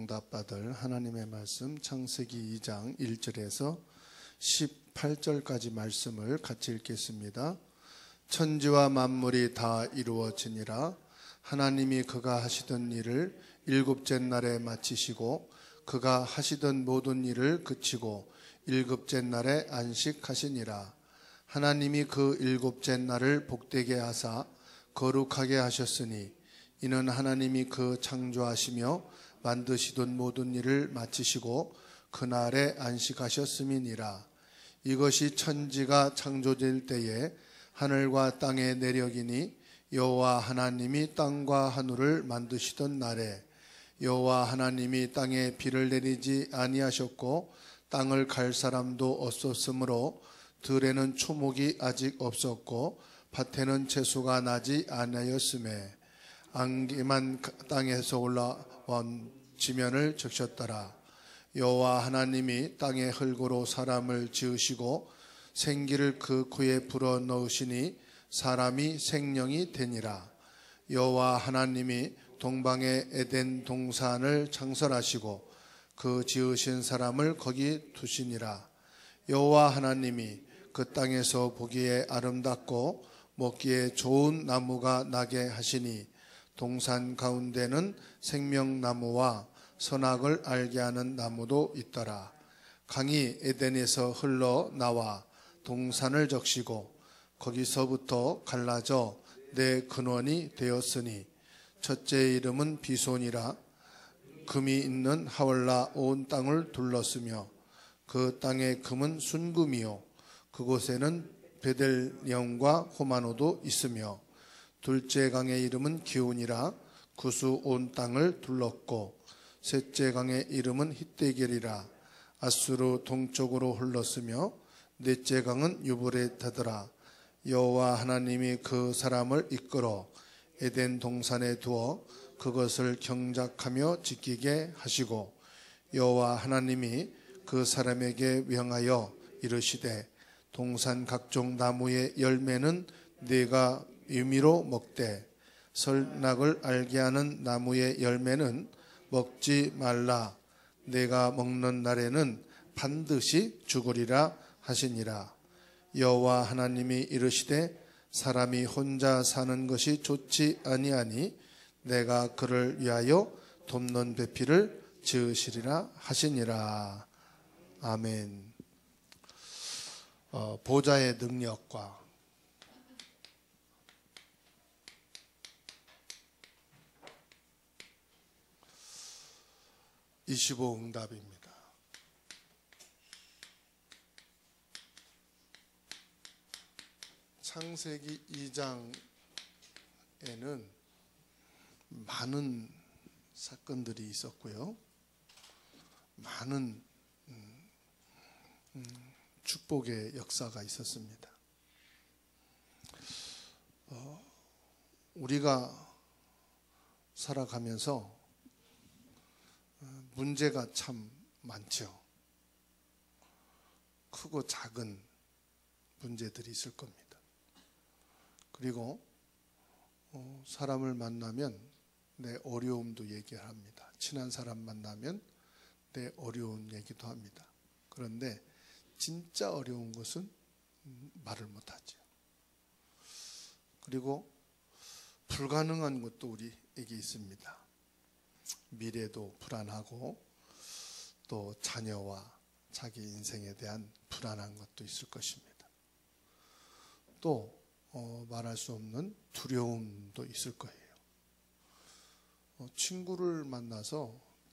응답받을 하나님의 말씀 창세기 2장 1절에서 18절까지 말씀을 같이 읽겠습니다. 천지와 만물이 다 이루어지니라. 하나님이 그가 하시던 일을 일곱째 날에 마치시고 그가 하시던 모든 일을 그치고 일곱째 날에 안식하시니라. 하나님이 그 일곱째 날을 복되게 하사 거룩하게 하셨으니 이는 하나님이 그 창조하시며 만드시던 모든 일을 마치시고 그날에 안식하셨음이니라. 이것이 천지가 창조될 때에 하늘과 땅의 내력이니 여호와 하나님이 땅과 하늘을 만드시던 날에 여호와 하나님이 땅에 비를 내리지 아니하셨고 땅을 갈 사람도 없었으므로 들에는 초목이 아직 없었고 밭에는 채소가 나지 아니하였음에 안개만 땅에서 올라온 지면을 적셨더라. 여호와 하나님이 땅의 흙으로 사람을 지으시고 생기를 그 코에 불어 넣으시니 사람이 생명이 되니라. 여호와 하나님이 동방의 에덴 동산을 창설하시고 그 지으신 사람을 거기 두시니라. 여호와 하나님이 그 땅에서 보기에 아름답고 먹기에 좋은 나무가 나게 하시니 동산 가운데는 생명나무와 선악을 알게 하는 나무도 있더라. 강이 에덴에서 흘러나와 동산을 적시고 거기서부터 갈라져 내 근원이 되었으니 첫째 이름은 비손이라. 금이 있는 하월라 온 땅을 둘렀으며 그 땅의 금은 순금이요 그곳에는 베델령과 호마노도 있으며 둘째 강의 이름은 기온이라. 구수 온 땅을 둘렀고 셋째 강의 이름은 히데겔이라. 아수르 동쪽으로 흘렀으며 넷째 강은 유브레타더라. 여호와 하나님이 그 사람을 이끌어 에덴 동산에 두어 그것을 경작하며 지키게 하시고 여호와 하나님이 그 사람에게 명하여 이르시되 동산 각종 나무의 열매는 네가 임의로 먹되 설낙을 알게 하는 나무의 열매는 먹지 말라. 내가 먹는 날에는 반드시 죽으리라 하시니라. 여호와 하나님이 이르시되 사람이 혼자 사는 것이 좋지 아니하니 내가 그를 위하여 돕는 배필을 지으시리라 하시니라. 아멘. 보좌의 능력과 25 응답입니다. 창세기 2장에는 많은 사건들이 있었고요. 많은 축복의 역사가 있었습니다. 우리가 살아가면서 문제가 참 많죠. 크고 작은 문제들이 있을 겁니다. 그리고 사람을 만나면 내 어려움도 얘기를 합니다. 친한 사람 만나면 내 어려운 얘기도 합니다. 그런데 진짜 어려운 것은 말을 못하죠. 그리고 불가능한 것도 우리에게 있습니다. 미래도 불안하고 또 자녀와 자기 인생에 대한 불안한 것도 있을 것입니다. 또 말할 수 없는 두려움도 있을 거예요.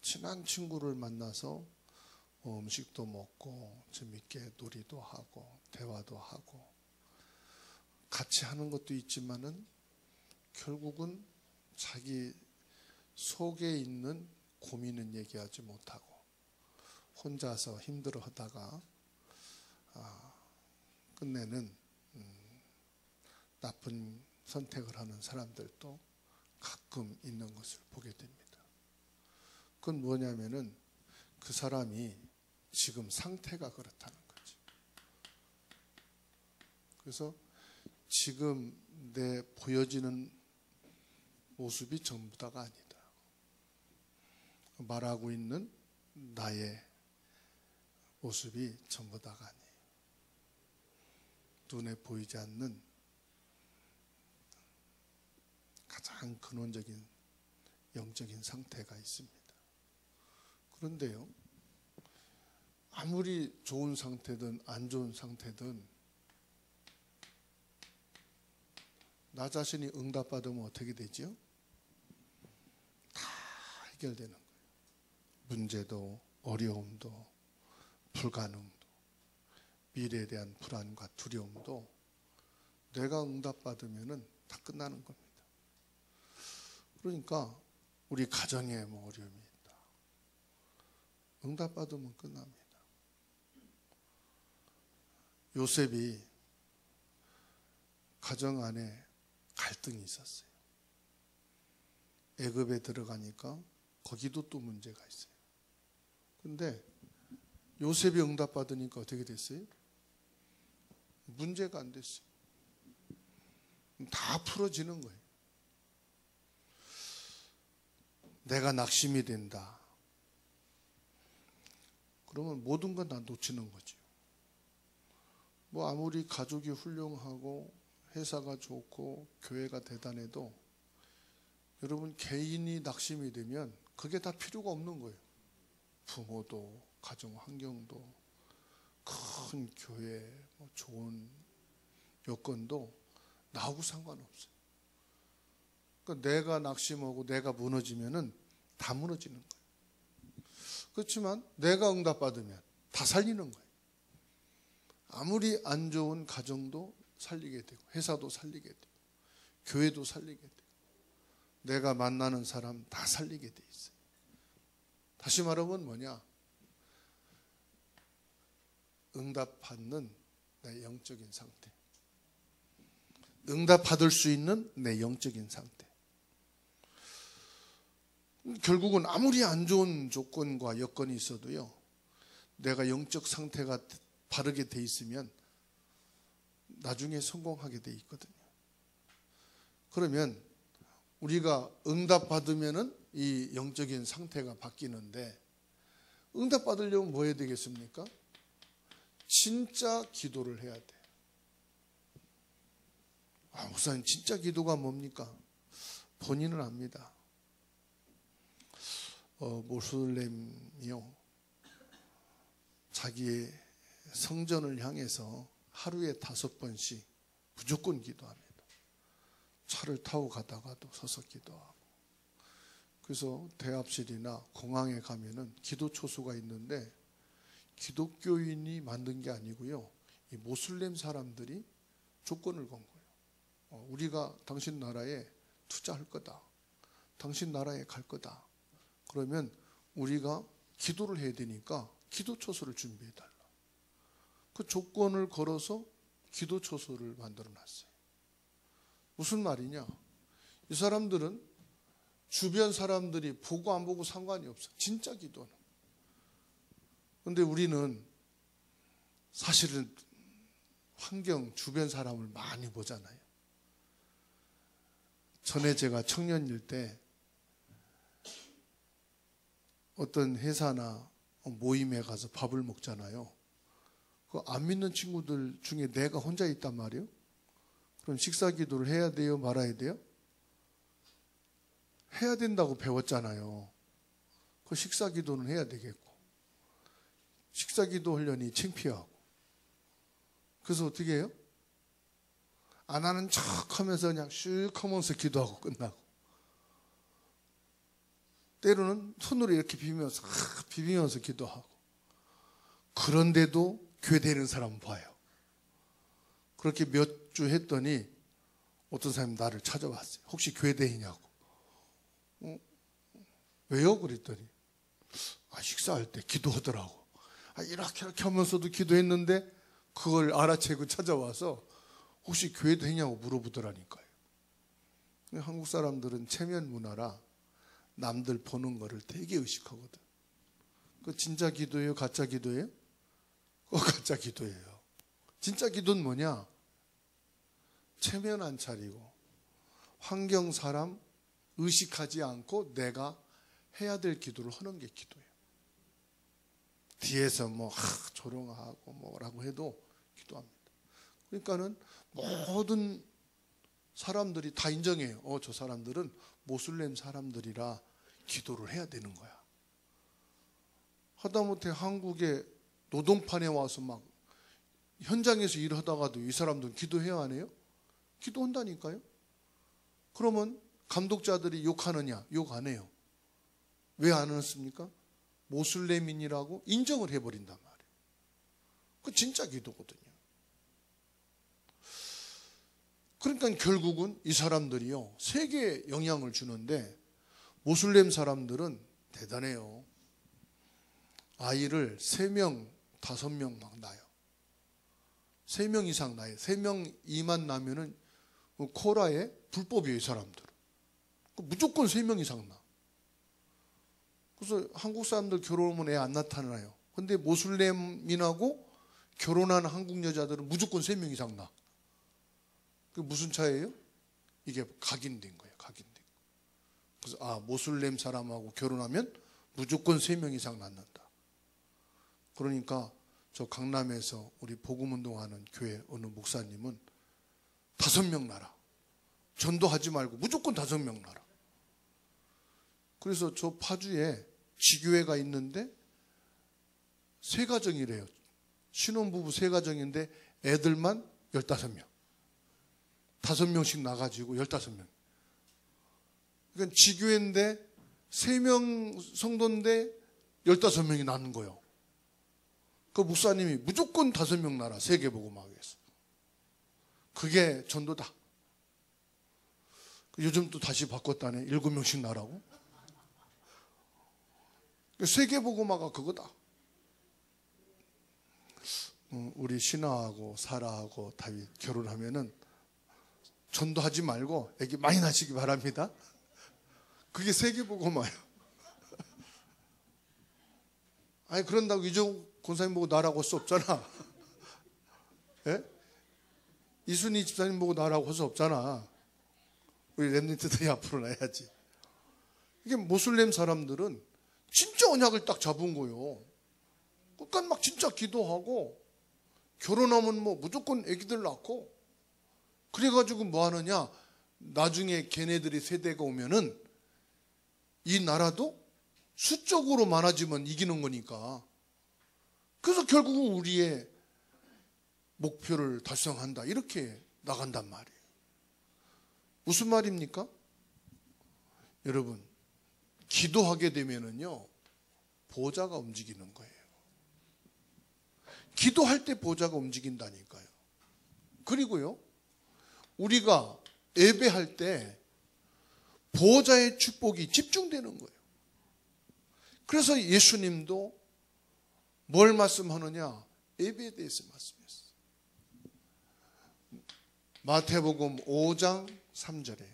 친한 친구를 만나서 음식도 먹고 재밌게 놀이도 하고 대화도 하고 같이 하는 것도 있지만은 결국은 자기 속에 있는 고민은 얘기하지 못하고 혼자서 힘들어 하다가 끝내는 나쁜 선택을 하는 사람들도 가끔 있는 것을 보게 됩니다. 그건 뭐냐면은 그 사람이 지금 상태가 그렇다는 거죠. 그래서 지금 내 보여지는 모습이 전부 다가 아니다. 말하고 있는 나의 모습이 전부 다가 아니에요. 눈에 보이지 않는 가장 근원적인 영적인 상태가 있습니다. 그런데요, 아무리 좋은 상태든 안 좋은 상태든 나 자신이 응답받으면 어떻게 되죠? 다 해결되는 거예요. 문제도 어려움도 불가능도 미래에 대한 불안과 두려움도 내가 응답받으면 다 끝나는 겁니다. 그러니까 우리 가정에 뭐 어려움이 있다. 응답받으면 끝납니다. 요셉이 가정 안에 갈등이 있었어요. 애굽에 들어가니까 거기도 또 문제가 있어요. 근데 요셉이 응답받으니까 어떻게 됐어요? 문제가 안 됐어요. 다 풀어지는 거예요. 내가 낙심이 된다. 그러면 모든 건 다 놓치는 거죠. 뭐 아무리 가족이 훌륭하고 회사가 좋고 교회가 대단해도 여러분 개인이 낙심이 되면 그게 다 필요가 없는 거예요. 부모도 가정 환경도 큰 교회 뭐 좋은 여건도 나하고 상관없어요. 그러니까 내가 낙심하고 내가 무너지면은 다 무너지는 거예요. 그렇지만 내가 응답받으면 다 살리는 거예요. 아무리 안 좋은 가정도 살리게 되고 회사도 살리게 되고 교회도 살리게 되고 내가 만나는 사람 다 살리게 돼 있어요. 다시 말하면 뭐냐? 응답받는 내 영적인 상태. 응답받을 수 있는 내 영적인 상태. 결국은 아무리 안 좋은 조건과 여건이 있어도요, 내가 영적 상태가 바르게 돼 있으면 나중에 성공하게 돼 있거든요. 그러면 우리가 응답받으면은 이 영적인 상태가 바뀌는데, 응답받으려면 뭐 해야 되겠습니까? 진짜 기도를 해야 돼. 목사님, 진짜 기도가 뭡니까? 본인은 압니다. 모슬렘이요, 자기의 성전을 향해서 하루에 5번씩 무조건 기도합니다. 차를 타고 가다가도 서서 기도하고. 그래서 대합실이나 공항에 가면은 기도 초소가 있는데 기독교인이 만든 게 아니고요, 이 모슬렘 사람들이 조건을 건 거예요. 우리가 당신 나라에 투자할 거다. 당신 나라에 갈 거다. 그러면 우리가 기도를 해야 되니까 기도 초소를 준비해 달라. 그 조건을 걸어서 기도 초소를 만들어 놨어요. 무슨 말이냐? 이 사람들은 주변 사람들이 보고 안 보고 상관이 없어. 진짜 기도는. 그런데 우리는 사실은 환경, 주변 사람을 많이 보잖아요. 전에 제가 청년일 때 어떤 회사나 모임에 가서 밥을 먹잖아요. 그 안 믿는 친구들 중에 내가 혼자 있단 말이에요. 그럼 식사 기도를 해야 돼요? 말아야 돼요? 해야 된다고 배웠잖아요. 그 식사 기도는 해야 되겠고, 식사 기도 하려니 창피하고. 그래서 어떻게 해요? 안 하는 척 하면서 그냥 슉 하면서 기도하고 끝나고, 때로는 손으로 이렇게 비비면서 기도하고. 그런데도 교회 되는 사람 봐요. 그렇게 몇 주 했더니 어떤 사람이 나를 찾아왔어요. 혹시 교회 다니냐고. 왜요? 그랬더니 식사할 때 기도하더라고. 이렇게 하면서도 기도했는데 그걸 알아채고 찾아와서 혹시 교회 다니냐고 물어보더라니까요. 한국 사람들은 체면 문화라 남들 보는 거를 되게 의식하거든. 그 진짜 기도예요? 가짜 기도예요? 가짜 기도예요. 진짜 기도는 뭐냐? 체면 안 차리고 환경 사람 의식하지 않고 내가 해야 될 기도를 하는 게 기도예요. 뒤에서 뭐 조롱하고 뭐라고 해도 기도합니다. 그러니까는 모든 사람들이 다 인정해요. 저 사람들은 모슬렘 사람들이라 기도를 해야 되는 거야. 하다못해 한국의 노동판에 와서 막 현장에서 일하다가도 이 사람들은 기도해야 하네요? 기도한다니까요. 그러면 감독자들이 욕하느냐? 욕 안 해요. 왜 안 했습니까? 모슬렘인이라고 인정을 해버린단 말이에요. 그 진짜 기도거든요. 그러니까 결국은 이 사람들이요, 세계에 영향을 주는데 모슬렘 사람들은 대단해요. 아이를 3명, 5명 막 낳아요. 3명 이상 낳아요. 3명 이만 낳으면은 코라에 불법이에요, 이 사람들은. 무조건 3명 이상 낳아. 그래서 한국 사람들 결혼하면 애 안 나타나요. 근데 모슬렘인하고 결혼한 한국 여자들은 무조건 3명 이상 낳아. 그게 무슨 차이예요? 이게 각인된 거예요, 각인된 거. 그래서 모슬렘 사람하고 결혼하면 무조건 3명 이상 낳는다. 그러니까 저 강남에서 우리 복음운동하는 교회 어느 목사님은 5명 낳아라. 전도하지 말고 무조건 5명 낳아라. 그래서 저 파주에 지교회가 있는데 3가정이래요. 신혼부부 3가정인데 애들만 15명. 5명씩 나가지고 15명. 그러니까 지교회인데 3명 성도인데 15명이 낳는 거예요. 그 목사님이 무조건 5명 낳아라. 세계복음화하겠어. 그게 전도다. 요즘 또 다시 바꿨다네. 7명씩 낳으라고. 세계복음화가 그거다. 우리 신하하고 사라하고 다윗 결혼하면은 전도하지 말고 애기 많이 낳으시기 바랍니다. 그게 세계복음화예요. 아니 그런다고 이종 권사님 보고 나라고 할 수 없잖아. 예? 이순희 집사님 보고 나라고 할 수 없잖아. 우리 렘넌트들이 앞으로 나야지. 이게 모슬렘 사람들은 진짜 언약을 딱 잡은 거예요. 그러니까 막 진짜 기도하고 결혼하면 뭐 무조건 애기들 낳고 그래가지고 뭐 하느냐, 나중에 걔네들이 세대가 오면은 이 나라도 수적으로 많아지면 이기는 거니까. 그래서 결국은 우리의 목표를 달성한다 이렇게 나간단 말이에요. 무슨 말입니까? 여러분, 기도하게 되면은요 보좌가 움직이는 거예요. 기도할 때 보좌가 움직인다니까요. 그리고요 우리가 예배할 때 보좌의 축복이 집중되는 거예요. 그래서 예수님도 뭘 말씀하느냐? 예배에 대해서 말씀했어요. 마태복음 5장 3절에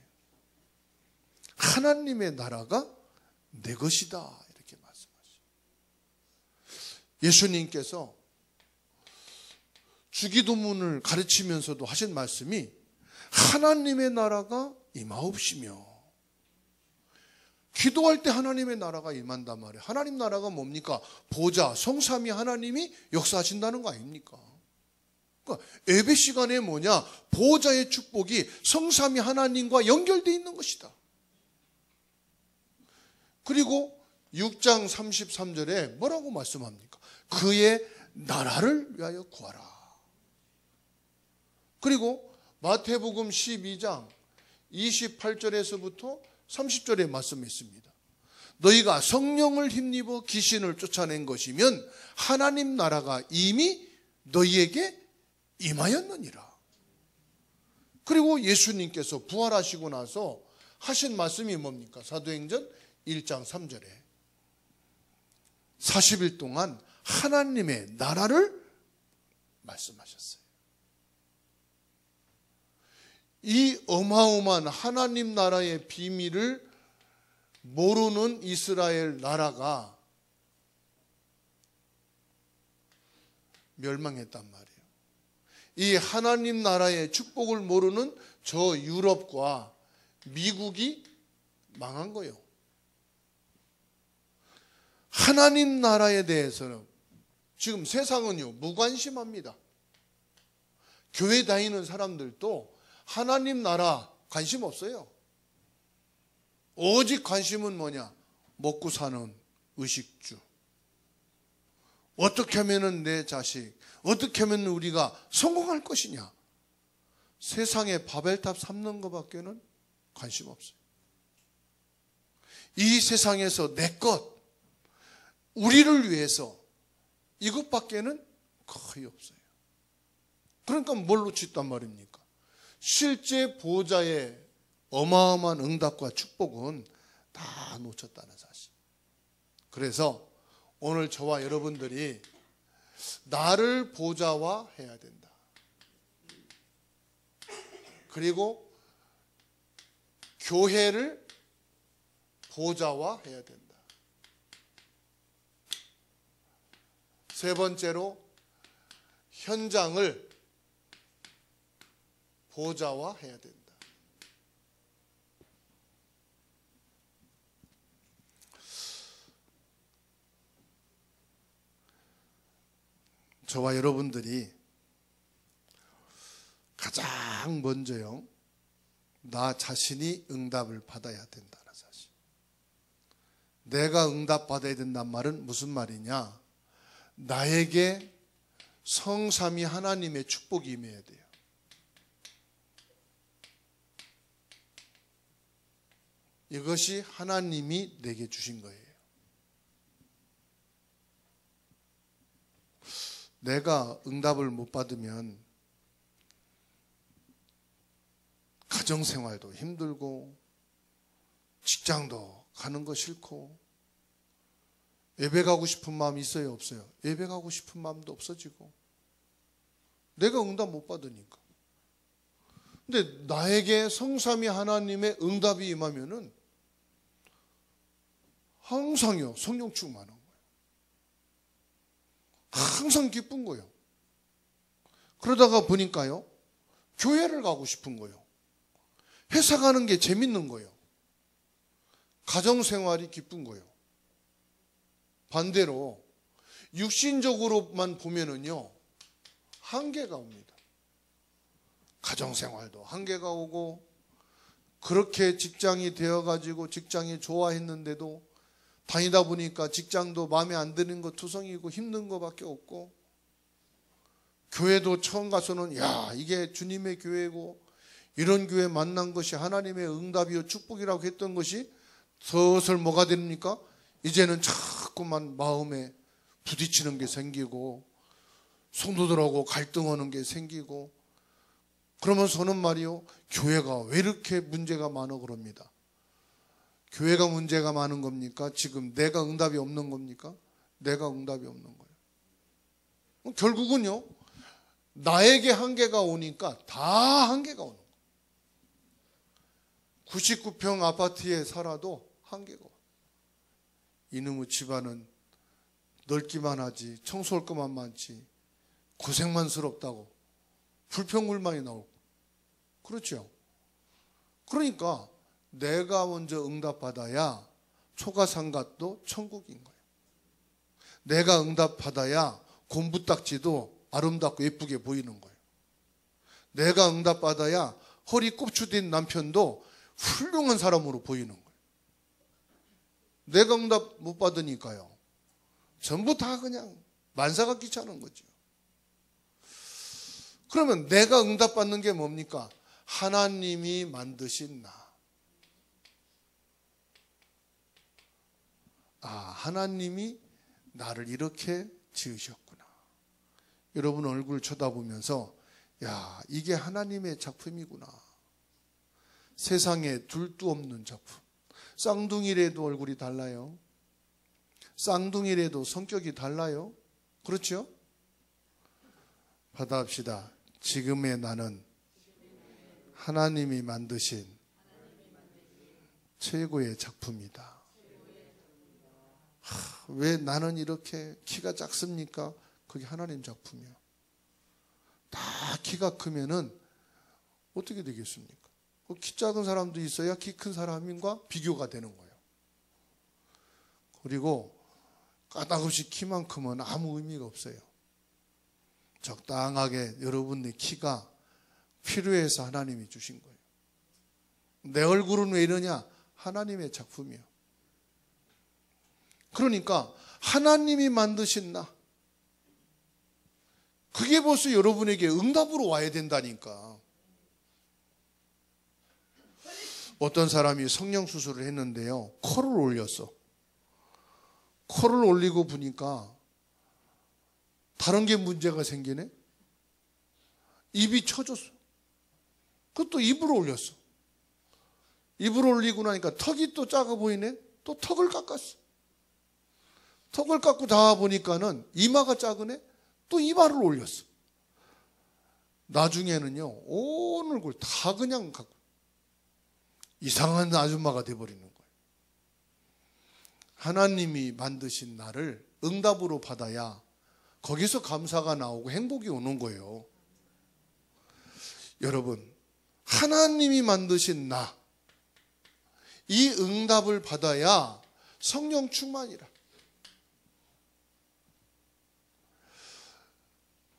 하나님의 나라가 내 것이다 이렇게 말씀하시죠. 예수님께서 주기도문을 가르치면서도 하신 말씀이 하나님의 나라가 임하옵시며, 기도할 때 하나님의 나라가 임한단 말이에요. 하나님 나라가 뭡니까? 보좌, 성삼위 하나님이 역사하신다는 거 아닙니까? 그러니까 예배 시간에 뭐냐? 보좌의 축복이 성삼위 하나님과 연결되어 있는 것이다. 그리고 6장 33절에 뭐라고 말씀합니까? 그의 나라를 위하여 구하라. 그리고 마태복음 12장 28절에서부터 30절에 말씀했습니다. 너희가 성령을 힘입어 귀신을 쫓아낸 것이면 하나님 나라가 이미 너희에게 임하였느니라. 그리고 예수님께서 부활하시고 나서 하신 말씀이 뭡니까? 사도행전 1장 3절에 40일 동안 하나님의 나라를 말씀하셨어요. 이 어마어마한 하나님 나라의 비밀을 모르는 이스라엘 나라가 멸망했단 말이에요. 이 하나님 나라의 축복을 모르는 저 유럽과 미국이 망한 거예요. 하나님 나라에 대해서는 지금 세상은요 무관심합니다. 교회 다니는 사람들도 하나님 나라 관심 없어요. 오직 관심은 뭐냐? 먹고 사는 의식주. 어떻게 하면 내 자식, 어떻게 하면 우리가 성공할 것이냐. 세상에 바벨탑 삼는 것밖에는 관심 없어요. 이 세상에서 내 것, 우리를 위해서 이것밖에는 거의 없어요. 그러니까 뭘 놓쳤단 말입니까? 실제 보호자의 어마어마한 응답과 축복은 다 놓쳤다는 사실. 그래서 오늘 저와 여러분들이 나를 보좌화해야 된다. 그리고 교회를 보좌화해야 된다. 세 번째로 현장을 보좌화해야 된다. 저와 여러분들이 가장 먼저요, 나 자신이 응답을 받아야 된다는 사실. 내가 응답받아야 된단 말은 무슨 말이냐? 나에게 성삼위 하나님의 축복이 임해야 돼요. 이것이 하나님이 내게 주신 거예요. 내가 응답을 못 받으면 가정생활도 힘들고 직장도 가는 거 싫고 예배 가고 싶은 마음이 있어요, 없어요? 예배 가고 싶은 마음도 없어지고 내가 응답 못 받으니까. 근데 나에게 성삼위 하나님의 응답이 임하면은 항상요 성령 충만한 거예요. 항상 기쁜 거예요. 그러다가 보니까요 교회를 가고 싶은 거예요. 회사 가는 게 재밌는 거예요. 가정생활이 기쁜 거예요. 반대로 육신적으로만 보면은요 한계가 옵니다. 가정생활도 한계가 오고 그렇게 직장이 되어가지고 직장이 좋아했는데도 다니다 보니까 직장도 마음에 안 드는 거 투성이고 힘든 거밖에 없고 교회도 처음 가서는 야 이게 주님의 교회고 이런 교회 만난 것이 하나님의 응답이요 축복이라고 했던 것이 슬슬 뭐가 됩니까? 이제는 자꾸만 마음에 부딪히는 게 생기고 성도들하고 갈등하는 게 생기고 그러면서는 말이요 교회가 왜 이렇게 문제가 많아 그럽니다. 교회가 문제가 많은 겁니까? 지금 내가 응답이 없는 겁니까? 내가 응답이 없는 거예요. 결국은요 나에게 한계가 오니까 다 한계가 오는 거예요. 99평 아파트에 살아도 한계가 와요. 이놈의 집안은 넓기만 하지 청소할 것만 많지 고생만스럽다고 불평불만이 나오고 그렇죠. 그러니까 내가 먼저 응답받아야 초가상갓도 천국인 거예요. 내가 응답받아야 곰부딱지도 아름답고 예쁘게 보이는 거예요. 내가 응답받아야 허리 꼽추된 남편도 훌륭한 사람으로 보이는 거예요. 내가 응답 못 받으니까요 전부 다 그냥 만사가 귀찮은 거죠. 그러면 내가 응답받는 게 뭡니까? 하나님이 만드신 나. 하나님이 나를 이렇게 지으셨구나. 여러분 얼굴 쳐다보면서 야 이게 하나님의 작품이구나. 세상에 둘도 없는 작품. 쌍둥이라도 얼굴이 달라요. 쌍둥이라도 성격이 달라요. 그렇죠? 받아합시다. 지금의 나는 하나님이 만드신 최고의 작품이다. 왜 나는 이렇게 키가 작습니까? 그게 하나님 작품이야. 다 키가 크면은 어떻게 되겠습니까? 키 작은 사람도 있어야 키 큰 사람과 비교가 되는 거예요. 그리고 까닭없이 키만큼은 아무 의미가 없어요. 적당하게 여러분의 키가 필요해서 하나님이 주신 거예요. 내 얼굴은 왜 이러냐? 하나님의 작품이에요. 그러니까 하나님이 만드신 나, 그게 벌써 여러분에게 응답으로 와야 된다니까. 어떤 사람이 성형 수술을 했는데요, 코를 올렸어. 코를 올리고 보니까 다른 게 문제가 생기네. 입이 처졌어. 그것도 입을 올렸어. 입을 올리고 나니까 턱이 또 작아 보이네. 또 턱을 깎았어. 턱을 깎고 다 보니까는 이마가 작으네. 또 이마를 올렸어. 나중에는요, 온 얼굴 다 그냥 갖고 이상한 아줌마가 돼버리는 거예요. 하나님이 만드신 나를 응답으로 받아야 거기서 감사가 나오고 행복이 오는 거예요. 여러분, 하나님이 만드신 나, 이 응답을 받아야 성령 충만이라.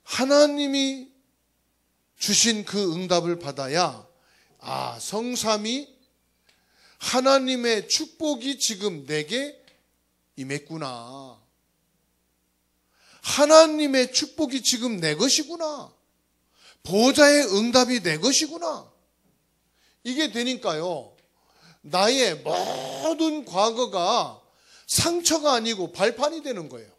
하나님이 주신 그 응답을 받아야, 아, 성삼위 하나님의 축복이 지금 내게 임했구나. 하나님의 축복이 지금 내 것이구나. 보좌의 응답이 내 것이구나. 이게 되니까요, 나의 모든 과거가 상처가 아니고 발판이 되는 거예요.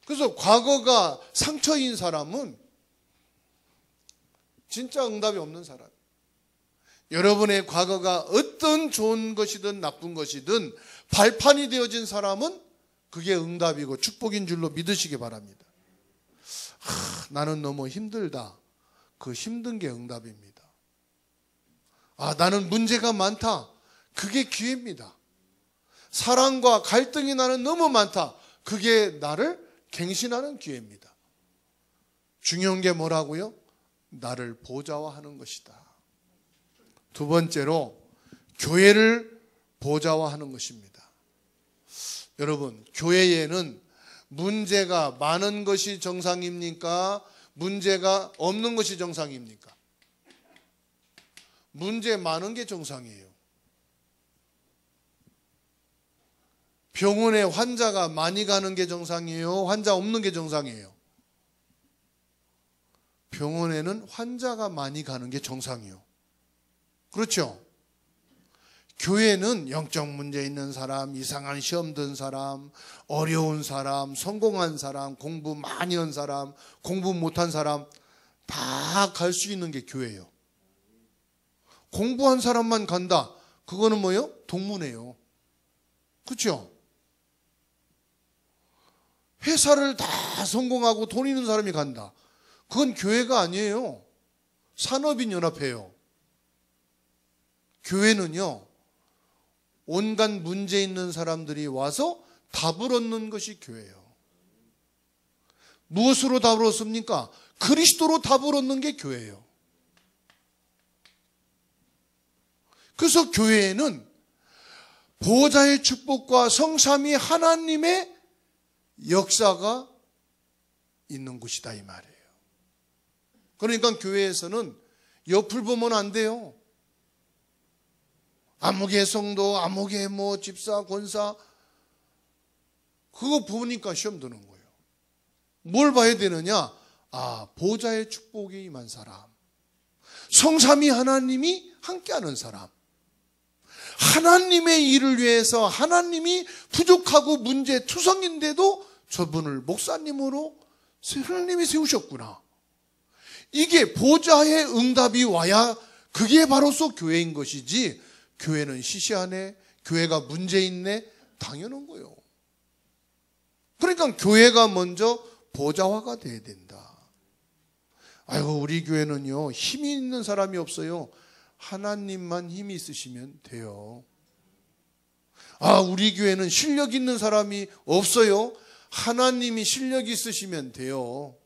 그래서 과거가 상처인 사람은 진짜 응답이 없는 사람. 여러분의 과거가 어떤 좋은 것이든 나쁜 것이든 발판이 되어진 사람은 그게 응답이고 축복인 줄로 믿으시기 바랍니다. 나는 너무 힘들다. 그 힘든 게 응답입니다. 아, 나는 문제가 많다. 그게 기회입니다. 사랑과 갈등이 나는 너무 많다. 그게 나를 갱신하는 기회입니다. 중요한 게 뭐라고요? 나를 보좌화하는 것이다. 두 번째로 교회를 보좌화하는 것입니다. 여러분, 교회에는 문제가 많은 것이 정상입니까? 문제가 없는 것이 정상입니까? 문제 많은 게 정상이에요. 병원에 환자가 많이 가는 게 정상이에요? 환자 없는 게 정상이에요? 병원에는 환자가 많이 가는 게 정상이에요. 그렇죠? 교회는 영적 문제 있는 사람, 이상한 시험 든 사람, 어려운 사람, 성공한 사람, 공부 많이 한 사람, 공부 못한 사람 다 갈 수 있는 게 교회예요. 공부한 사람만 간다. 그거는 뭐예요? 동문회예요. 그렇죠? 회사를 다 성공하고 돈 있는 사람이 간다. 그건 교회가 아니에요. 산업인연합회예요. 교회는요, 온갖 문제 있는 사람들이 와서 답을 얻는 것이 교회예요. 무엇으로 답을 얻습니까? 그리스도로 답을 얻는 게 교회예요. 그래서 교회에는 보좌의 축복과 성삼위 하나님의 역사가 있는 곳이다, 이 말이에요. 그러니까 교회에서는 옆을 보면 안 돼요. 아무개 성도, 아무개 뭐 집사, 권사, 그거 보니까 시험 드는 거예요. 뭘 봐야 되느냐? 아, 보좌의 축복이 임한 사람, 성삼위 하나님이 함께하는 사람, 하나님의 일을 위해서 하나님이 부족하고 문제투성인데도 저분을 목사님으로 하나님이 세우셨구나. 이게 보좌의 응답이 와야 그게 바로서 교회인 것이지, 교회는 시시하네, 교회가 문제 있네, 당연한 거예요. 그러니까 교회가 먼저 보좌화가 돼야 된다. 아이고, 우리 교회는요, 힘이 있는 사람이 없어요. 하나님만 힘이 있으시면 돼요. 아, 우리 교회는 실력 있는 사람이 없어요. 하나님이 실력 있으시면 돼요.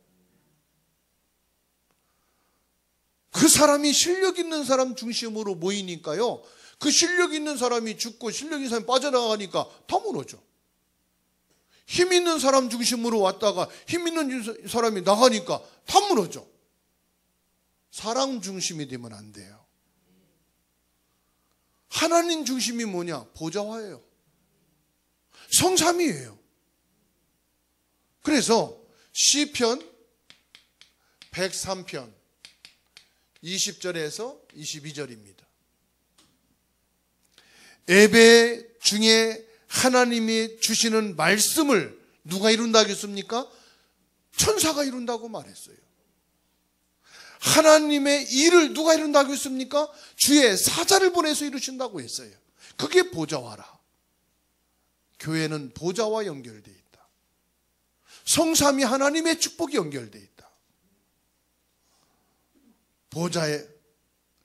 그 사람이 실력 있는 사람 중심으로 모이니까요, 그 실력 있는 사람이 죽고 실력 있는 사람이 빠져나가니까 다 무너져. 힘 있는 사람 중심으로 왔다가 힘 있는 사람이 나가니까 다 무너져. 사람 중심이 되면 안 돼요. 하나님 중심이 뭐냐? 보좌화예요. 성삼위예요. 그래서 시편 103편 20절에서 22절입니다. 예배 중에 하나님이 주시는 말씀을 누가 이룬다 하겠습니까? 천사가 이룬다고 말했어요. 하나님의 일을 누가 이룬다고 했습니까? 주의 사자를 보내서 이루신다고 했어요. 그게 보좌화라. 교회는 보좌와 연결되어 있다. 성삼위 하나님의 축복이 연결되어 있다. 보좌의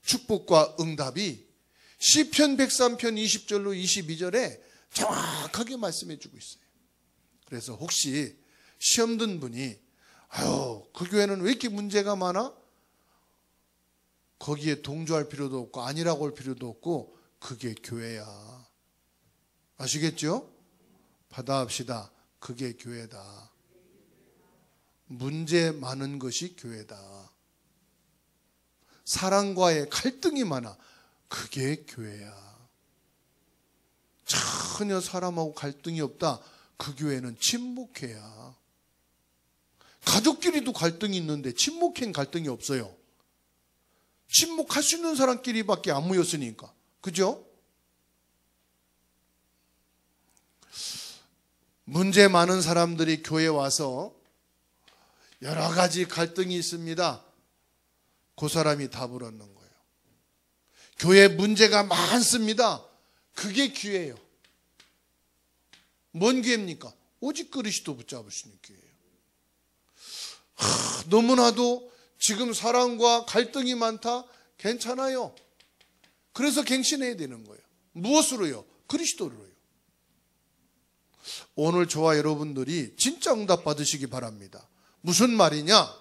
축복과 응답이 시편 103편 20절로 22절에 정확하게 말씀해 주고 있어요. 그래서 혹시 시험 든 분이 아유, 그 교회는 왜 이렇게 문제가 많아? 거기에 동조할 필요도 없고 아니라고 할 필요도 없고 그게 교회야. 아시겠죠? 받아합시다. 그게 교회다. 문제 많은 것이 교회다. 사랑과의 갈등이 많아. 그게 교회야. 전혀 사람하고 갈등이 없다. 그 교회는 친목회야. 가족끼리도 갈등이 있는데 친목회는 갈등이 없어요. 친목할 수 있는 사람끼리밖에 안 모였으니까. 그죠? 문제 많은 사람들이 교회에 와서 여러 가지 갈등이 있습니다. 그 사람이 답을 얻는 거예요. 교회에 문제가 많습니다. 그게 기회예요. 뭔 기회입니까? 오직 그리스도 붙잡을 수 있는 기회예요. 너무나도 지금 사랑과 갈등이 많다? 괜찮아요. 그래서 갱신해야 되는 거예요. 무엇으로요? 그리스도로요. 오늘 저와 여러분들이 진짜 응답 받으시기 바랍니다. 무슨 말이냐?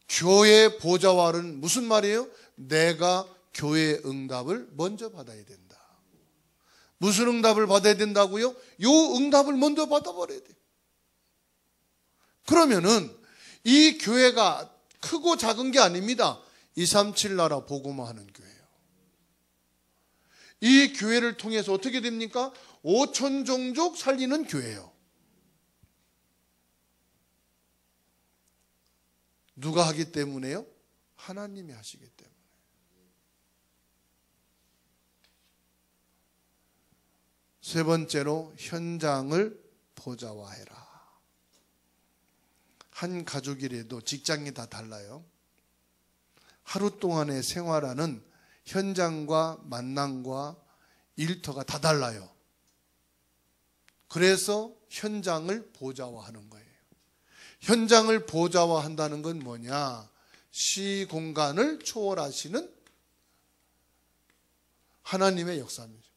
교회 보좌와는 무슨 말이에요? 내가 교회의 응답을 먼저 받아야 된다. 무슨 응답을 받아야 된다고요? 요 응답을 먼저 받아버려야 돼요. 그러면은 이 교회가 크고 작은 게 아닙니다. 237 나라 복음화하는 교회예요. 이 교회를 통해서 어떻게 됩니까? 5천 종족 살리는 교회예요. 누가 하기 때문에요? 하나님이 하시기 때문에. 세 번째로 현장을 보좌화해라. 한 가족이라도 직장이 다 달라요. 하루 동안의 생활하는 현장과 만남과 일터가 다 달라요. 그래서 현장을 보좌화하는 거예요. 현장을 보좌화한다는 건 뭐냐? 시공간을 초월하시는 하나님의 역사입니다.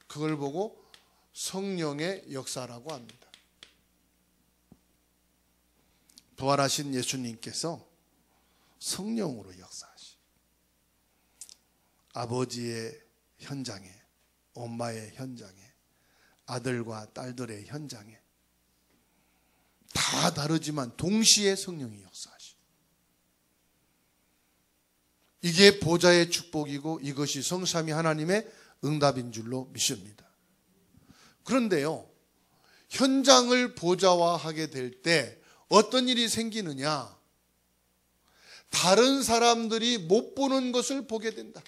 그걸 보고 성령의 역사라고 합니다. 부활하신 예수님께서 성령으로 역사하시. 아버지의 현장에, 엄마의 현장에, 아들과 딸들의 현장에 다 다르지만 동시에 성령이 역사하시. 이게 보좌의 축복이고 이것이 성삼위 하나님의 응답인 줄로 믿습니다. 그런데요, 현장을 보좌화하게 될 때 어떤 일이 생기느냐? 다른 사람들이 못 보는 것을 보게 된다.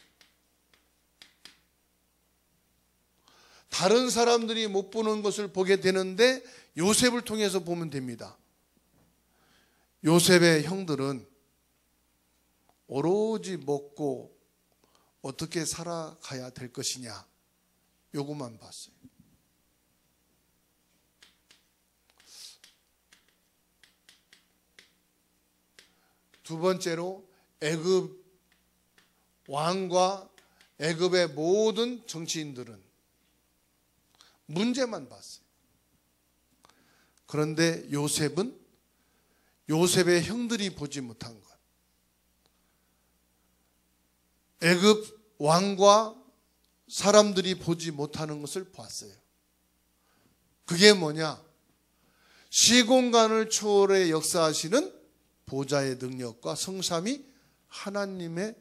다른 사람들이 못 보는 것을 보게 되는데 요셉을 통해서 보면 됩니다. 요셉의 형들은 오로지 먹고 어떻게 살아가야 될 것이냐, 요것만 봤어요. 두 번째로 애굽 왕과 애굽의 모든 정치인들은 문제만 봤어요. 그런데 요셉은 요셉의 형들이 보지 못한 것, 애굽 왕과 사람들이 보지 못하는 것을 보았어요. 그게 뭐냐? 시공간을 초월해 역사하시는 보좌의 능력과 성삼위 하나님의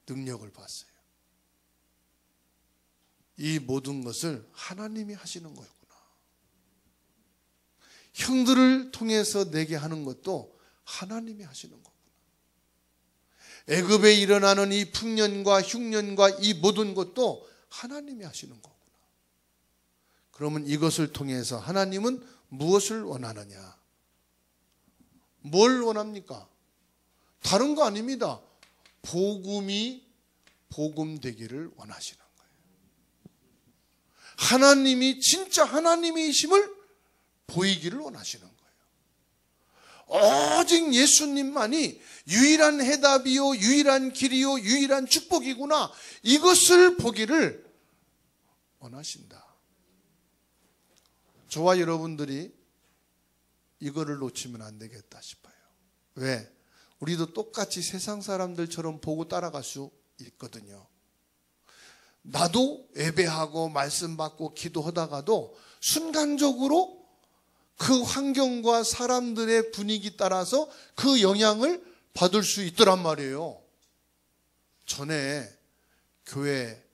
능력을 봤어요. 이 모든 것을 하나님이 하시는 거였구나. 형들을 통해서 내게 하는 것도 하나님이 하시는 거구나. 애굽에 일어나는 이 풍년과 흉년과 이 모든 것도 하나님이 하시는 거구나. 그러면 이것을 통해서 하나님은 무엇을 원하느냐? 뭘 원합니까? 다른 거 아닙니다. 복음이 복음되기를 원하시는 거예요. 하나님이 진짜 하나님이심을 보이기를 원하시는 거예요. 오직 예수님만이 유일한 해답이요, 유일한 길이요, 유일한 축복이구나. 이것을 보기를 원하신다. 저와 여러분들이 이거를 놓치면 안 되겠다 싶어요. 왜? 우리도 똑같이 세상 사람들처럼 보고 따라갈 수 있거든요. 나도 예배하고 말씀 받고 기도하다가도 순간적으로 그 환경과 사람들의 분위기 따라서 그 영향을 받을 수 있더란 말이에요. 전에 교회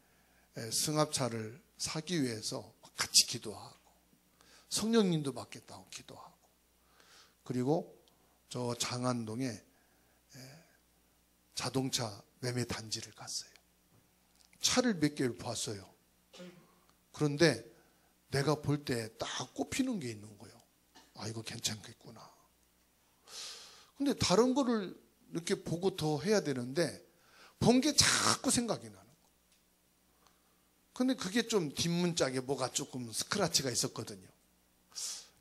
승합차를 사기 위해서 같이 기도하고 성령님도 받겠다고 기도하고, 그리고 저 장안동에 자동차 매매 단지를 갔어요. 차를 몇 개를 봤어요. 그런데 내가 볼 때 딱 꼽히는 게 있는 거예요. 아, 이거 괜찮겠구나. 근데 다른 거를 이렇게 보고 더 해야 되는데 본 게 자꾸 생각이 나는 거예요. 근데 그게 좀 뒷문짝에 뭐가 조금 스크래치가 있었거든요.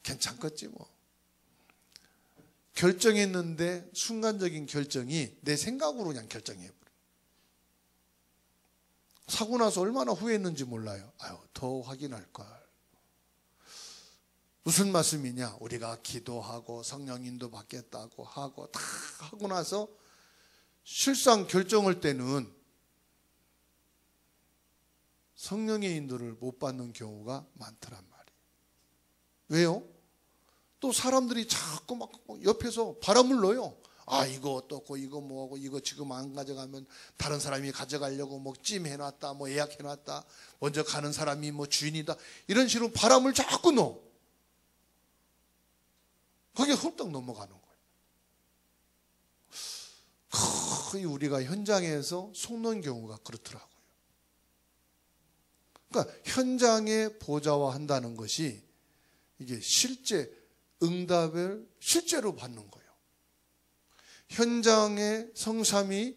괜찮겠지 뭐. 결정했는데 순간적인 결정이 내 생각으로 그냥 결정해버려. 사고 나서 얼마나 후회했는지 몰라요. 아유, 더 확인할 걸. 무슨 말씀이냐? 우리가 기도하고 성령인도 받겠다고 하고 다 하고 나서 실상 결정할 때는 성령의 인도를 못 받는 경우가 많더란 말이에요. 왜요? 또 사람들이 자꾸 막 옆에서 바람을 넣어요. 아, 이거 어떻고, 이거 뭐하고, 이거 지금 안 가져가면 다른 사람이 가져가려고 뭐 찜해놨다, 뭐 예약해놨다, 먼저 가는 사람이 뭐 주인이다, 이런 식으로 바람을 자꾸 넣어. 그게 훌떡 넘어가는 거예요. 거의 우리가 현장에서 속는 경우가 그렇더라고요. 그러니까 현장에 보좌화한다는 것이 이게 실제 응답을 실제로 받는 거예요. 현장의 성삼이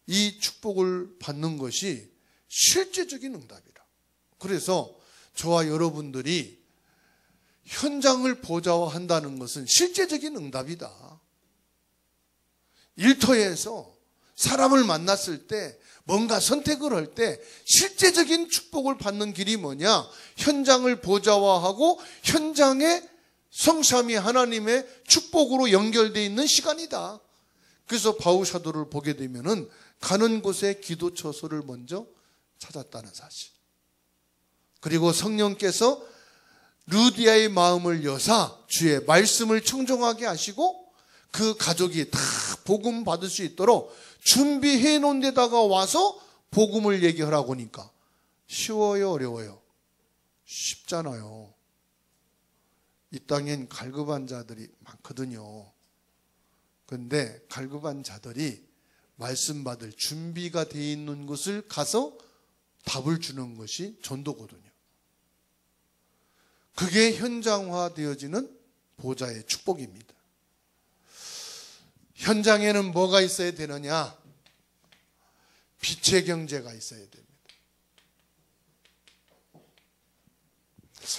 이 축복을 받는 것이 실제적인 응답이라. 그래서 저와 여러분들이 현장을 보좌화한다는 것은 실제적인 응답이다. 일터에서 사람을 만났을 때, 뭔가 선택을 할 때 실제적인 축복을 받는 길이 뭐냐? 현장을 보좌화하고 현장에 성삼위 하나님의 축복으로 연결되어 있는 시간이다. 그래서 바울 사도를 보게 되면은 가는 곳에 기도처소를 먼저 찾았다는 사실. 그리고 성령께서 루디아의 마음을 여사 주의 말씀을 청종하게 하시고 그 가족이 다 복음 받을 수 있도록 준비해 놓은 데다가 와서 복음을 얘기하라고 하니까 쉬워요, 어려워요? 쉽잖아요. 이 땅엔 갈급한 자들이 많거든요. 그런데 갈급한 자들이 말씀 받을 준비가 되어 있는 곳을 가서 답을 주는 것이 전도거든요. 그게 현장화되어지는 보좌의 축복입니다. 현장에는 뭐가 있어야 되느냐? 빛의 경제가 있어야 됩니다.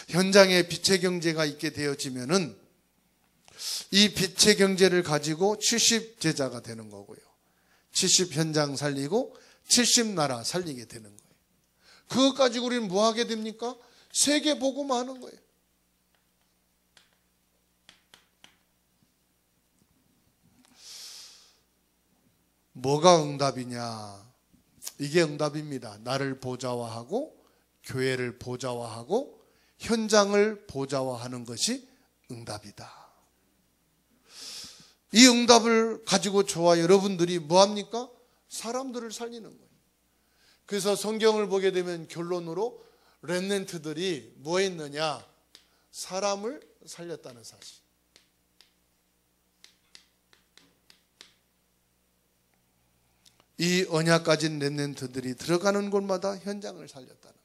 현장에 빛의 경제가 있게 되어지면은 이 빛의 경제를 가지고 70 제자가 되는 거고요. 70 현장 살리고 70 나라 살리게 되는 거예요. 그것 가지고 우리는 뭐 하게 됩니까? 세계 복음화하는 거예요. 뭐가 응답이냐? 이게 응답입니다. 나를 보좌화하고 교회를 보좌화하고 현장을 보좌화하는 것이 응답이다. 이 응답을 가지고 저와 여러분들이 뭐합니까? 사람들을 살리는 거예요. 그래서 성경을 보게 되면 결론으로 렘넌트들이 뭐 했느냐? 사람을 살렸다는 사실. 이 언약 가진 렘넌트들이 들어가는 곳마다 현장을 살렸다는 것.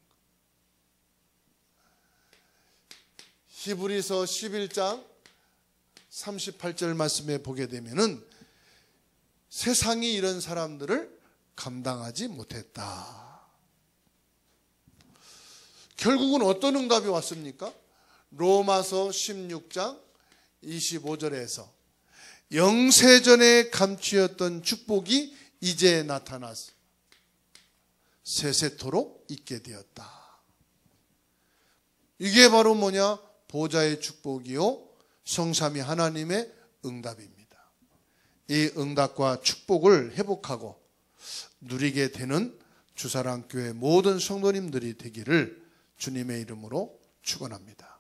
히브리서 11장 38절 말씀에 보게 되면은 세상이 이런 사람들을 감당하지 못했다. 결국은 어떤 응답이 왔습니까? 로마서 16장 25절에서 영세전에 감추었던 축복이 이제 나타나서 세세토록 있게 되었다. 이게 바로 뭐냐? 보좌의 축복이요 성삼위 하나님의 응답입니다. 이 응답과 축복을 회복하고 누리게 되는 주사랑교회 모든 성도님들이 되기를 주님의 이름으로 축원합니다.